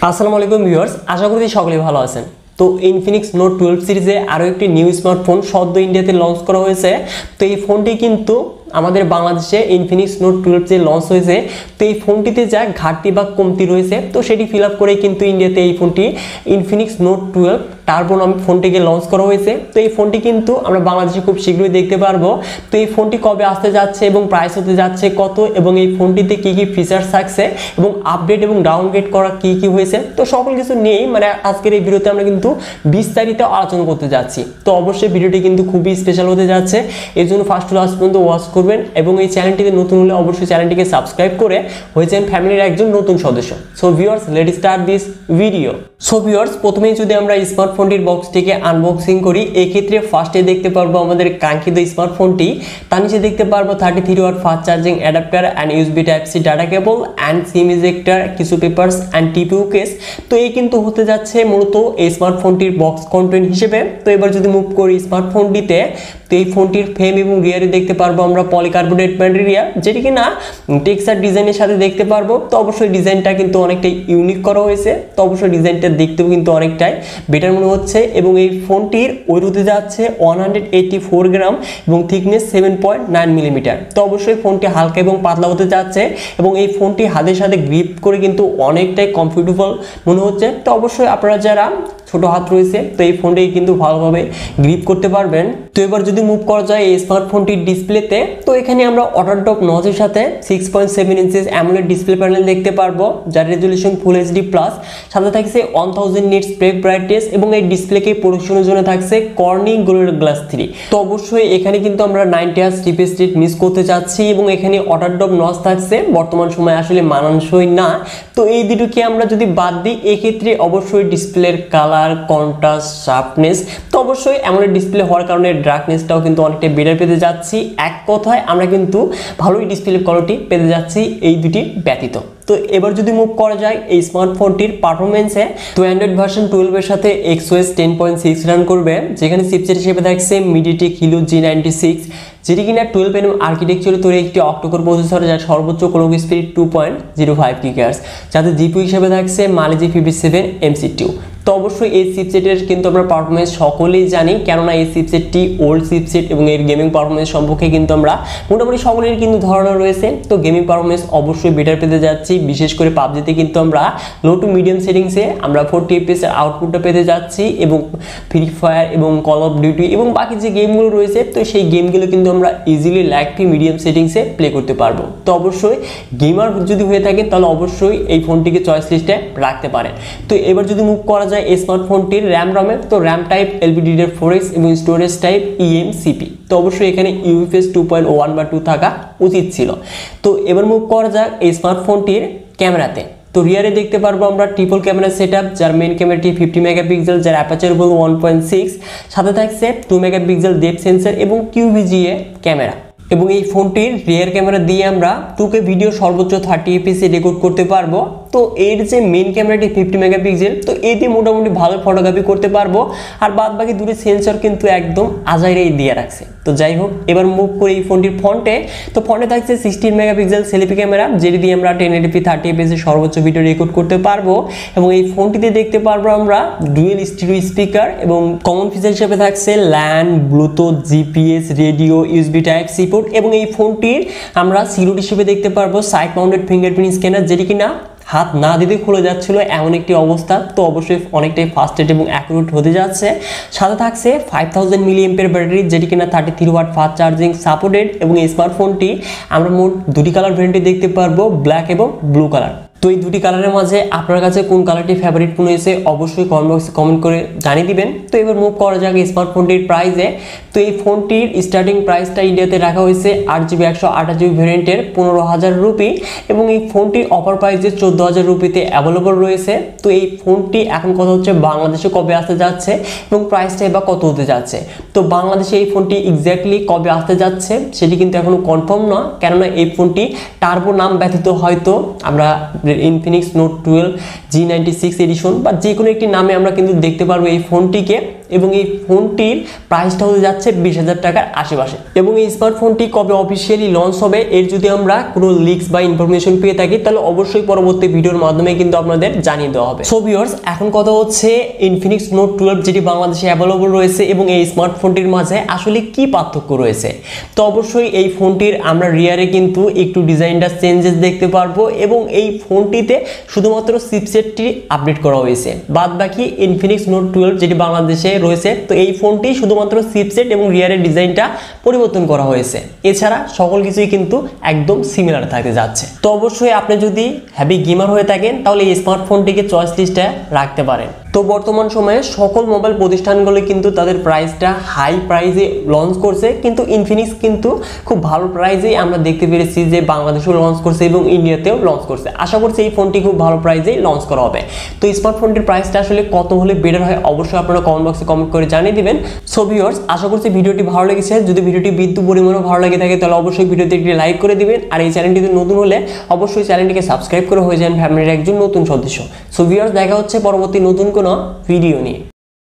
আসসালামু আলাইকুম ভিউয়ার্স, আশা করি সকলেই ভালো আছেন। তো ইনফিনিক্স নোট 12 সিরিজে আরও একটি নিউ স্মার্টফোন সদ্য ইন্ডিয়াতে লঞ্চ করা হয়েছে। তো এই ফোনটি কিন্তু আমাদের বাংলাদেশে ইনফিনিক্স নোট 12 যে লঞ্চ হয়েছে, তো এই ফোনটিতে যা ঘাটতি বা কমতি রয়েছে তো সেটি ফিল আপ করে কিন্তু ইন্ডিয়াতে এই ফোনটি ইনফিনিক্স নোট 12 টার্বো নামে ফোনটিকে লঞ্চ করা হয়েছে। তো এই ফোনটি কিন্তু আমরা বাংলাদেশে খুব শীঘ্রই দেখতে পারবো। তো এই ফোনটি কবে আসতে যাচ্ছে এবং প্রাইস হতে যাচ্ছে কত, এবং এই ফোনটিতে কি কি ফিচার্স থাকছে এবং আপডেট এবং ডাউনগ্রেড করা কি কি হয়েছে, তো সকল কিছু নিয়েই আজকের এই ভিডিওতে আমরা কিন্তু বিস্তারিত আলোচনা করতে যাচ্ছি। তো অবশ্যই ভিডিওটি কিন্তু খুবই স্পেশাল হতে যাচ্ছে, এর জন্য ফার্স্ট টু লাস্ট পর্যন্ত ওয়াচ করবেন এবং এই চ্যানেলটিতে নতুন হলে অবশ্যই চ্যানেলটিকে সাবস্ক্রাইব করে হয়ে যান ফ্যামিলির একজন নতুন সদস্য। So viewers, let's start this video. So viewers, প্রথমেই যদি আমরা স্মার্টফোনটির বক্সটিকে আনবক্সিং করি, এই ক্ষেত্রে ফার্স্টে দেখতে পারবো আমাদের কাঙ্ক্ষিত স্মার্টফোনটি, তার নিচে দেখতে পারবো 33 watt fast charging adapter and USB type C data cable and SIM ejector, কিছু পেপারস অ্যান্ড টিপিইউ কেস। তো এই কিন্তু হতে যাচ্ছে মূলত এই স্মার্টফোনটির বক্স কন্টেন্ট হিসেবে। তো এবার যদি মুভ করি স্মার্টফোনটিতে, তো এই ফোনটির ফ্রেম এবং রিয়ারে দেখতে পারবো আমরা পলিকার্বনেট ম্যাটেরিয়াল, যেটি কিনা টেক্সচার ডিজাইনের সাথে দেখতে পারবো। তো অবশ্যই ডিজাইনটা কিন্তু অনেকটাই ইউনিক করা হয়েছে, তো অবশ্যই ডিজাইনটা দেখতেও কিন্তু অনেকটাই বেটার মনে হচ্ছে। এবং এই ফোনটির ওয়েট হতে যাচ্ছে 184 গ্রাম এবং থিকনেস 7.9 মিলিমিটার। তো অবশ্যই ফোনটি হালকা এবং পাতলা হতে যাচ্ছে এবং এই ফোনটি হাতের সাথে গ্রিপ করে কিন্তু অনেকটাই কমফোর্টেবল মনে হচ্ছে। তো অবশ্যই আপনারা যারা ছোট হাত রয়েছে তো এই ফোনটি কিন্তু ভালোভাবে গ্রিপ করতে পারবেন। তো এবার যদি মুভ করা যায় এই স্মার্টফোনটির ডিসপ্লেতে, তো এখানে আমরা ওয়াটারড্রপ নচের সাথে 6.7 ইঞ্চেস অ্যামোলেড ডিসপ্লে প্যানেল দেখতে পারবো, যার রেজলিউশন ফুল এইচডি প্লাস, সাথে থাকছে 1000 নিটস ব্রেক ব্রাইটনেস এবং এই ডিসপ্লেকে প্রোটেকশনের জন্য থাকছে কর্নিং গোরিলা গ্লাস 3। তো অবশ্যই এখানে কিন্তু আমরা 90 হার্জ রিফ্রেশ রেট মিস করতে চাচ্ছি এবং এখানে ওয়াটারড্রপ নচ থাকছে, বর্তমান সময় আসলে মানানসই না। তো এই দুটোকে আমরা যদি বাদ দিই, এক্ষেত্রে অবশ্যই ডিসপ্লের কালার, কন্ট্রাস্ট, শার্পনেস, তো অবশ্যই অ্যামোলেড ডিসপ্লে হওয়ার কারণে ডার্কনেসটাও কিন্তু অনেকটা বেটার পেতে যাচ্ছি। এক কথায় আমরা কিন্তু ভালোই ডিসপ্লে কোয়ালিটি পেতে যাচ্ছি এই দুটি ব্যতীত। তো এবার যদি মুভ করা যায় এই স্মার্টফোনটির পারফরমেন্সে, তো অ্যান্ড্রয়েড ভার্সন 12 এর সাথে XOS 10.6 রান করবে, যেখানে চিপসেট হিসেবে থাকছে MediaTek Helio G96, যেটি কিনা 12nm আর্কিটেকচারে তৈরি একটি অক্টোকোর প্রসেসর, যার সর্বোচ্চ ক্লক স্পিড 2.05 GHz, যাতে জিপিইউ হিসেবে থাকছে Mali G57 MC2। তো অবশ্যই এই চিপসেটের কিন্তু আমরা পারফরমেন্স সকলেই জানি, কেননা এই চিপসেটটি ওল্ড চিপসেট এবং এর গেমিং পারফরমেন্স সম্পর্কে কিন্তু আমরা মোটামুটি সকলের কিন্তু ধারণা রয়েছে। তো গেমিং পারফরমেন্স অবশ্যই বেটার পেতে যাচ্ছি, বিশেষ করে পাবজিতে কিন্তু আমরা লো টু মিডিয়াম সেটিংসে আমরা 40 FPS এর আউটপুটটা পেতে যাচ্ছি এবং ফ্রি ফায়ার এবং কল অফ ডিউটি এবং বাকি যে গেমগুলো রয়েছে তো সেই গেমগুলো কিন্তু আমরা ইজিলি লাইট মিডিয়াম সেটিংসে প্লে করতে পারবো। তো অবশ্যই গেমার যদি হয়ে থাকে তাহলে অবশ্যই এই ফোনটিকে চয়েস লিস্টে রাখতে পারেন। তো এবার যদি মুভ করা যায় এই স্মার্টফোনটির র্যাম রমে, তো র্যাম টাইপ LPDDR4X এবং স্টোরেজ টাইপ eMCP। তো অবশ্যই এখানে UFS 2.1 বা 2 থাকা উচিত ছিল। তো এবার মুভ করা যাক এই স্মার্টফোনটির ক্যামেরাতে। তো রিয়ারে দেখতে পারবো আমরা ট্রিপল ক্যামেরা সেটআপ, যার মেইন ক্যামেরাটি 50 মেগাপিক্সেল, যার অ্যাপারচার হলো 1.6, সাথে থাকছে 2 মেগাপিক্সেল ডেপথ সেন্সর এবং QVGA ক্যামেরা। এবং এই ফোনটির রিয়ার ক্যামেরা দিয়ে আমরা 2K ভিডিও সর্বোচ্চ 30 fps এ রেকর্ড করতে পারবো। তো এর যে মেইন ক্যামেরাটি 50 মেগাপিক্সেল, তো এতে মোটামুটি ভালো ফটোগ্রাফি করতে পারবো, আর বাদ বাকি দুটো সেন্সর কিন্তু একদম আজাইরেই দিয়ে রাখছে। তো যাই হোক, এবার মুভ করে এই ফোনটির ফ্রন্টে, তো ফ্রন্টে থাকছে 16 মেগাপিক্সেল সেলফি ক্যামেরা, যেটি দিয়ে আমরা 1080p 30 fps এ সর্বোচ্চ ভিডিও রেকর্ড করতে পারবো। এবং এই ফোনটিতে দেখতে পারবো আমরা ডুয়েল স্টিরিও স্পিকার এবং কমন ফিচার হিসেবে থাকছে LAN, Bluetooth, GPS, radio, USB type C port. এবং এই ফোনটির আমরা সিকিউরিটি হিসেবে দেখতে পারবো সাইড মাউন্টেড ফিঙ্গারপ্রিন্ট স্ক্যানার, যেটি কিনা হাত না দিতে খুলে যাচ্ছিল এমন একটি অবস্থা। তো অবশ্যই অনেকটাই ফাস্টেড এবং অ্যাকুরেট হতে যাচ্ছে। সাথে থাকছে 5000 mAh ব্যাটারি, যেটি কিনা 33 ওয়াট ফাস্ট চার্জিং সাপোর্টেড। এবং এই স্মার্টফোনটি আমরা মোট দুটি কালার ভ্যারিয়েন্টে দেখতে পারবো, ব্ল্যাক এবং ব্লু কালার। তো এই দুটি কালারের মাঝে আপনার কাছে কোন কালারটি ফেভারিট মনে হয়েছে অবশ্যই কমেন্ট বক্সে কমেন্ট করে জানিয়ে দিবেন। তো এবার মুভ করা যাক স্মার্টফোনটির প্রাইসে। তো এই ফোনটির স্টার্টিং প্রাইসটা ইন্ডিয়াতে রাখা হয়েছে 8GB 128GB ভ্যারিয়েন্টের 15,000 রুপি, এবং এই ফোনটি অফার প্রাইসে 14,000 রুপিতে অ্যাভেলেবল রয়েছে। তো এই ফোনটি এখন কথা হচ্ছে বাংলাদেশে কবে আসতে যাচ্ছে এবং প্রাইসটাই বা কত হতে যাচ্ছে। তো বাংলাদেশে এই ফোনটি এক্স্যাক্টলি কবে আসতে যাচ্ছে সেটি কিন্তু এখনো কনফার্ম না, কেননা এই ফোনটি টার্বো নাম ব্যতীত হয়তো আমরা ইনফিনিক্স নোট 12 G96 এডিশন বা যে কোনো একটি নামে আমরা কিন্তু দেখতে পারবো এই ফোনটিকে। এবং এই ফোনটির প্রাইসটা হতে যাচ্ছে 20,000 টাকার আশেপাশে। এবং এই স্মার্টফোনটি কবে অফিসিয়ালি লঞ্চ হবে এর যদি আমরা কোনো লিক্স বা ইনফরমেশন পেয়ে থাকি তাহলে অবশ্যই পরবর্তী ভিডিওর মাধ্যমে কিন্তু আপনাদের জানিয়ে দেওয়া হবে। সো ভিউয়ার্স, এখন কথা হচ্ছে ইনফিনিক্স নোট 12 যেটি বাংলাদেশে অ্যাভেলেবল রয়েছে এবং এই স্মার্টফোনটির মাঝে আসলে কি পার্থক্য রয়েছে। তো অবশ্যই এই ফোনটির আমরা রিয়ারে কিন্তু একটু ডিজাইনটা চেঞ্জেস দেখতে পারবো এবং এই ফোনটিতে শুধুমাত্র চিপসেটটি আপডেট করা হয়েছে, বাদ বাকি ইনফিনিক্স নোট 12 যেটি বাংলাদেশে রয়েছে তো এই ফোনটি শুধুমাত্র চিপসেট এবং রিয়ারের ডিজাইনটা পরিবর্তন করা হয়েছে, এছাড়া সকল কিছুই কিন্তু একদম সিমিলার থাকতে যাচ্ছে। তো অবশ্যই আপনি যদি হ্যাভি গেমার হয়ে থাকেন তাহলে এই স্মার্টফোনটিকে চয়েস লিস্টে রাখতে পারেন। তো বর্তমান সময়ে সকল মোবাইল প্রতিষ্ঠানগুলো কিন্তু তাদের প্রাইসটা হাই প্রাইসে লঞ্চ করছে, কিন্তু ইনফিনিক্স কিন্তু খুব ভালো প্রাইসেই আমরা দেখতে পেরেছি যে বাংলাদেশেও লঞ্চ করছে এবং ইন্ডিয়াতেও লঞ্চ করছে। আশা করছি এই ফোনটি খুব ভালো প্রাইসেই লঞ্চ করা হবে। তো স্মার্টফোনটির প্রাইসটা আসলে কত হলে বেটার হয় অবশ্যই আপনারা কমেন্ট বক্সে কমেন্ট করে জানিয়ে দিবেন। সো ভিউয়ার্স, আশা করছি ভিডিওটি ভালো লেগেছে। যদি ভিডিওটি বিদ্যুৎ পরিমাণও ভালো লেগে থাকে তাহলে অবশ্যই ভিডিওতে একটি লাইক করে দিবেন, আর এই চ্যানেলটিতে নতুন হলে অবশ্যই চ্যানেলটিকে সাবস্ক্রাইব করে হয়ে যান ফ্যামিলির একজন নতুন সদস্য। সো ভিউয়ার্স, দেখা হচ্ছে পরবর্তী নতুন কোনো ভিডিও নিয়ে।